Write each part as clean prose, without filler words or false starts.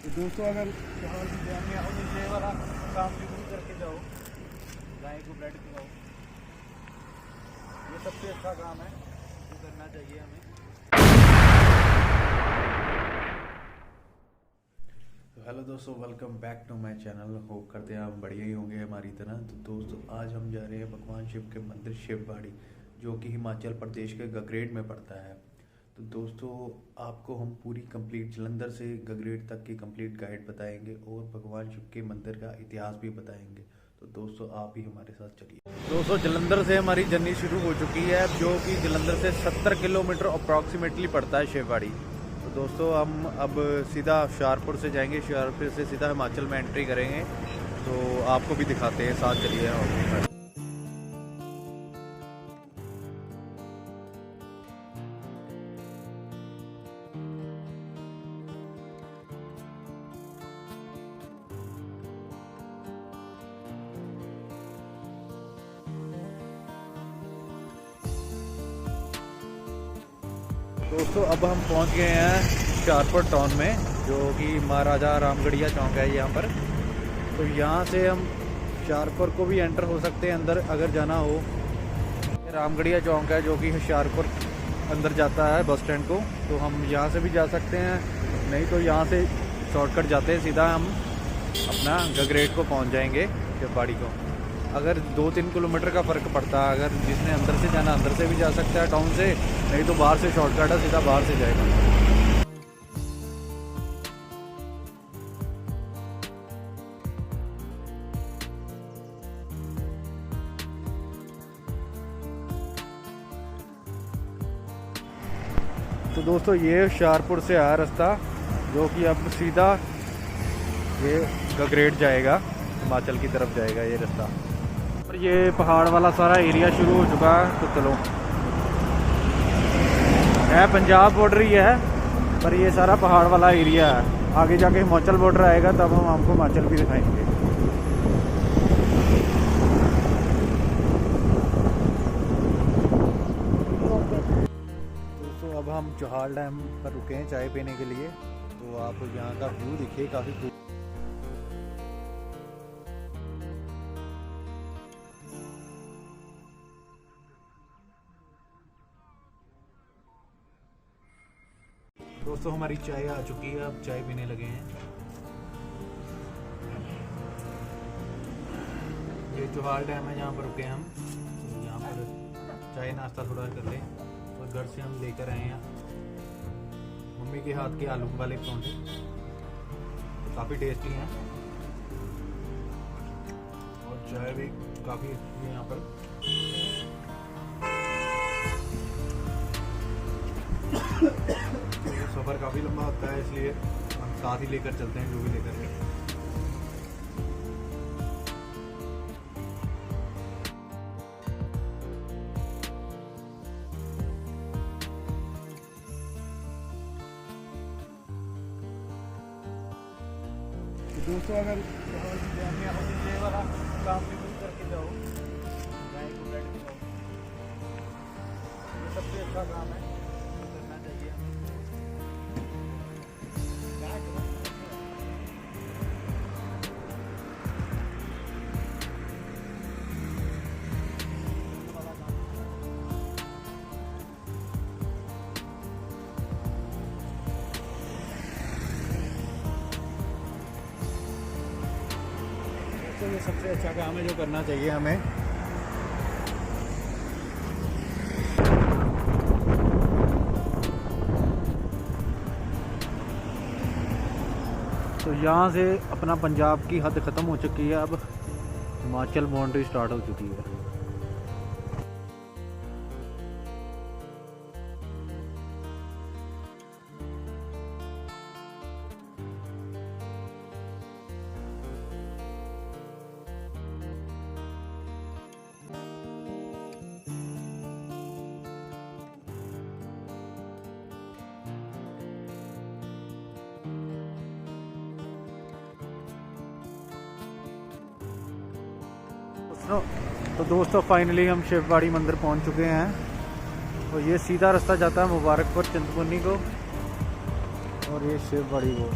तो दोस्तों अगर यहाँ की डैम में आओ तो ये वाला काम भी करके जाओ, गाय को ब्रेड खिलाओ, ये सबसे अच्छा काम है जो करना चाहिए हमें। तो हेलो दोस्तों, welcome back to my channel. Hope करते हैं आप बढ़िया ही होंगे हमारी तरह। तो दोस्तों आज हम जा रहे हैं भगवान शिव के मंदिर शिवबाड़ी, जो कि हिमाचल प्रदेश के गगरेट में पड़ता है। तो दोस्तों आपको हम पूरी कंप्लीट जलंधर से गगरेट तक की कंप्लीट गाइड बताएंगे और भगवान शिव के मंदिर का इतिहास भी बताएंगे। तो दोस्तों आप ही हमारे साथ चलिए। दोस्तों जलंधर से हमारी जर्नी शुरू हो चुकी है, जो कि जलंधर से 70 किलोमीटर अप्रॉक्सीमेटली पड़ता है शिवबाड़ी। तो दोस्तों हम अब सीधा हुशियारपुर से जाएंगे, हुशियारपुर से सीधा हिमाचल में एंट्री करेंगे। तो आपको भी दिखाते हैं, साथ चलिए। दोस्तों अब हम पहुंच गए हैं हुशियारपुर टाउन में, जो कि महाराजा रामगढ़िया चौक है यहाँ पर। तो यहाँ से हम हुशियारपुर को भी एंटर हो सकते हैं अंदर अगर जाना हो। रामगढ़िया चौक है जो कि हुशियारपुर अंदर जाता है बस स्टैंड को। तो हम यहाँ से भी जा सकते हैं, नहीं तो यहाँ से शॉर्टकट जाते हैं, सीधा हम अपना गगरेट को पहुँच जाएंगे शिवबाड़ी को। अगर 2-3 किलोमीटर का फ़र्क पड़ता है, अगर जिसने अंदर से जाना अंदर से भी जा सकता है टाउन से, नहीं तो बाहर से शॉर्टकट है, सीधा बाहर से जाएगा। तो दोस्तों ये हुशियारपुर से आया रास्ता, जो कि अब सीधा ये गगरेट जाएगा, हिमाचल की तरफ जाएगा ये रास्ता। और ये पहाड़ वाला सारा एरिया शुरू हो चुका है। तो चलो, है पंजाब बॉर्डर ही है, पर ये सारा पहाड़ वाला एरिया है। आगे जाके हिमाचल बॉर्डर आएगा, तब हम आपको हिमाचल भी दिखाएंगे। दोस्तों अब हम चौहाल डैम पर रुके हैं चाय पीने के लिए। तो आप यहाँ का व्यू देखिए, काफ़ी दोस्तों हमारी चाय आ चुकी है, अब चाय पीने लगे हैं। ये चौहाल डैम है जहाँ पर रुके हम। तो यहाँ पर चाय नाश्ता थोड़ा कर लें। और घर से हम लेकर आए हैं मम्मी के हाथ के आलू वाले परांठे, तो काफ़ी टेस्टी हैं और चाय भी काफ़ी अच्छी है यहाँ पर। सफ़र काफ़ी लंबा होता है, इसलिए हम साथ ही लेकर चलते हैं जो भी लेकर गए। दोस्तों अगर यहाँ की डैम में आओ तो ये वाला काम भी करके जाओ, गाय को ब्रेड खिलाओ, ये सबसे अच्छा काम है जो करना चाहिए हमें। तो ये सबसे अच्छा काम है जो करना चाहिए हमें। तो यहाँ से अपना पंजाब की हद ख़त्म हो चुकी है, अब हिमाचल बाउंड्री स्टार्ट हो चुकी है। तो दोस्तों फाइनली हम शिवबाड़ी मंदिर पहुंच चुके हैं और ये सीधा रास्ता जाता है मुबारकपुर चिंतपूर्णी को और ये शिवबाड़ी को।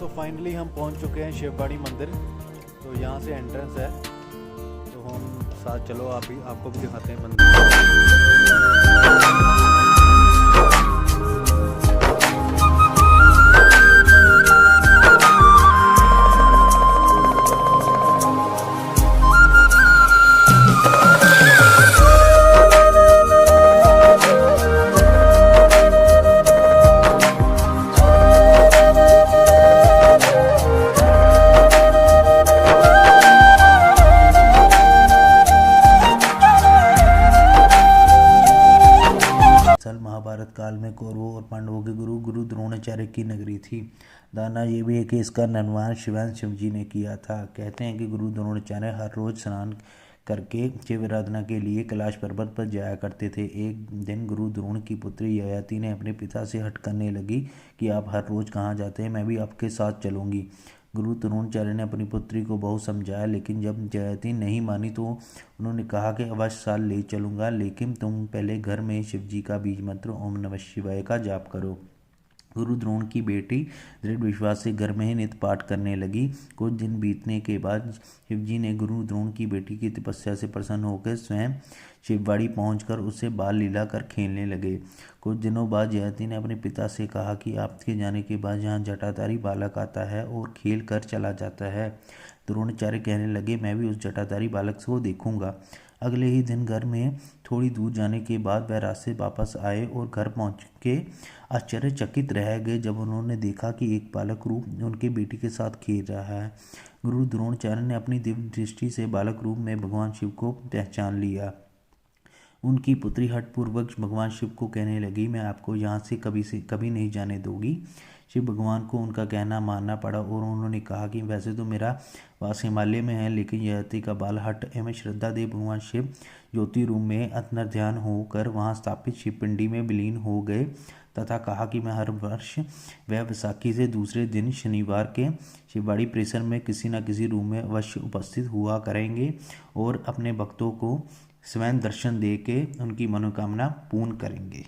दोस्तों फाइनली हम पहुंच चुके हैं शिवबाड़ी मंदिर। तो यहाँ से एंट्रेंस है, तो हम साथ चलो आपको भी दिखाते हैं मंदिर। महाभारत काल में कौरवों और पांडवों के गुरु द्रोणाचार्य की नगरी थी। दाना ये भी है कि इसका निर्माण स्वयं शिव जी ने किया था। कहते हैं कि गुरु द्रोणाचार्य हर रोज स्नान करके शिव आराधना के लिए कैलाश पर्वत पर जाया करते थे। एक दिन गुरु द्रोण की पुत्री ययाति ने अपने पिता से हट करने लगी कि आप हर रोज कहाँ जाते हैं, मैं भी आपके साथ चलूँगी। गुरु द्रोणाचार्य ने अपनी पुत्री को बहुत समझाया, लेकिन जब जयति नहीं मानी तो उन्होंने कहा कि अवश्य साल ले चलूँगा, लेकिन तुम पहले घर में शिव जी का बीज मंत्र ओम नमः शिवाय का जाप करो। गुरु द्रोण की बेटी दृढ़ विश्वास से घर में ही नित्य पाठ करने लगी। कुछ दिन बीतने के बाद शिवजी ने गुरु द्रोण की बेटी की तपस्या से प्रसन्न होकर स्वयं शिवबाड़ी पहुंचकर उससे बाल लीला कर खेलने लगे। कुछ दिनों बाद जयति ने अपने पिता से कहा कि आपके जाने के बाद यहाँ जटाधारी बालक आता है और खेल कर चला जाता है। द्रोणाचार्य कहने लगे, मैं भी उस जटाधारी बालक को देखूंगा। अगले ही दिन घर में थोड़ी दूर जाने के बाद वह रास्ते वापस आए और घर पहुंच के आश्चर्यचकित रह गए जब उन्होंने देखा कि एक बालक रूप उनके बेटी के साथ खेल रहा है। गुरु द्रोणाचार्य ने अपनी दिव्य दृष्टि से बालक रूप में भगवान शिव को पहचान लिया। उनकी पुत्री हठपूर्वक भगवान शिव को कहने लगी, मैं आपको यहाँ से कभी नहीं जाने दूंगी। शिव भगवान को उनका कहना मानना पड़ा और उन्होंने कहा कि वैसे तो मेरा वास हिमालय में है, लेकिन ययाति का बाल हठ एवं श्रद्धा देव भगवान शिव ज्योति रूप में अंतर्ध्यान होकर वहाँ स्थापित शिव पिंडी में विलीन हो गए तथा कहा कि मैं हर वर्ष वह वैसाखी से दूसरे दिन शनिवार के शिवबाड़ी परिसर में किसी न किसी रूप में अवश्य उपस्थित हुआ करेंगे और अपने भक्तों को स्वयं दर्शन दे के उनकी मनोकामना पूर्ण करेंगे।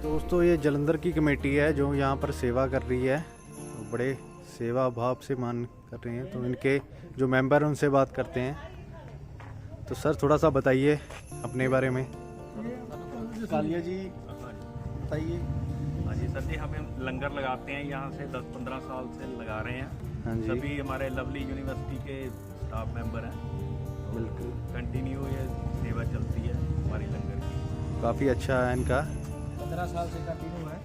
दोस्तों ये जलंधर की कमेटी है जो यहाँ पर सेवा कर रही है, तो बड़े सेवा भाव से मान कर रहे हैं। तो इनके जो मेंबर हैं उनसे बात करते हैं। तो सर थोड़ा सा बताइए अपने बारे में। कालिया जी बताइए। हाँ जी सर जी, हम लंगर लगाते हैं यहाँ से 10-15 साल से लगा रहे हैं। हाँ जी, सभी हमारे लवली यूनिवर्सिटी के स्टाफ मेंबर हैं। बिल्कुल कंटिन्यू ये सेवा चलती है हमारी लंगर की। काफ़ी अच्छा है इनका। 15 साल से कंटिन्यू है।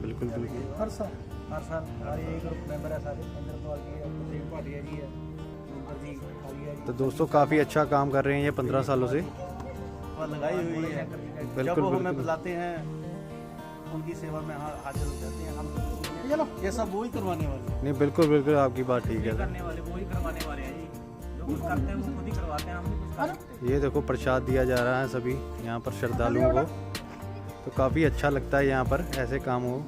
बिल्कुल बिल्कुल। हर साल हर साल हमारे यही ग्रुप मेंबर है सारे, इंद्र पाल जी है, प्रदीप भाटिया जी है, ऊपर जी कालिया जी। तो दोस्तों काफ़ी अच्छा काम कर रहे हैं ये 15 सालों से लगाई हुई है। बिल्कुल जब वो हमें बिल्कुल। बुलाते हैं उनकी सेवा में हाजिर हो जाते हैं हम। चलो ये सब वो ही करवाने वाले। नहीं बिल्कुल बिल्कुल आपकी बात ठीक है। करने वाले वो ही करवाने वाले हैं जी, जो कुछ करते हैं वो खुद ही करवाते हैं, हम भी कुछ कर सकते ये देखो प्रसाद दिया जा रहा है सभी यहाँ पर श्रद्धालुओं को, तो काफ़ी अच्छा लगता है यहाँ पर ऐसे काम हो।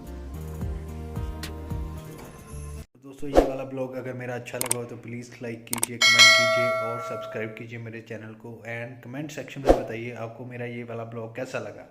दोस्तों ये वाला ब्लॉग अगर मेरा अच्छा लगा हो तो प्लीज़ लाइक कीजिए, कमेंट कीजिए और सब्सक्राइब कीजिए मेरे चैनल को। एंड कमेंट सेक्शन में बताइए आपको मेरा ये वाला ब्लॉग कैसा लगा।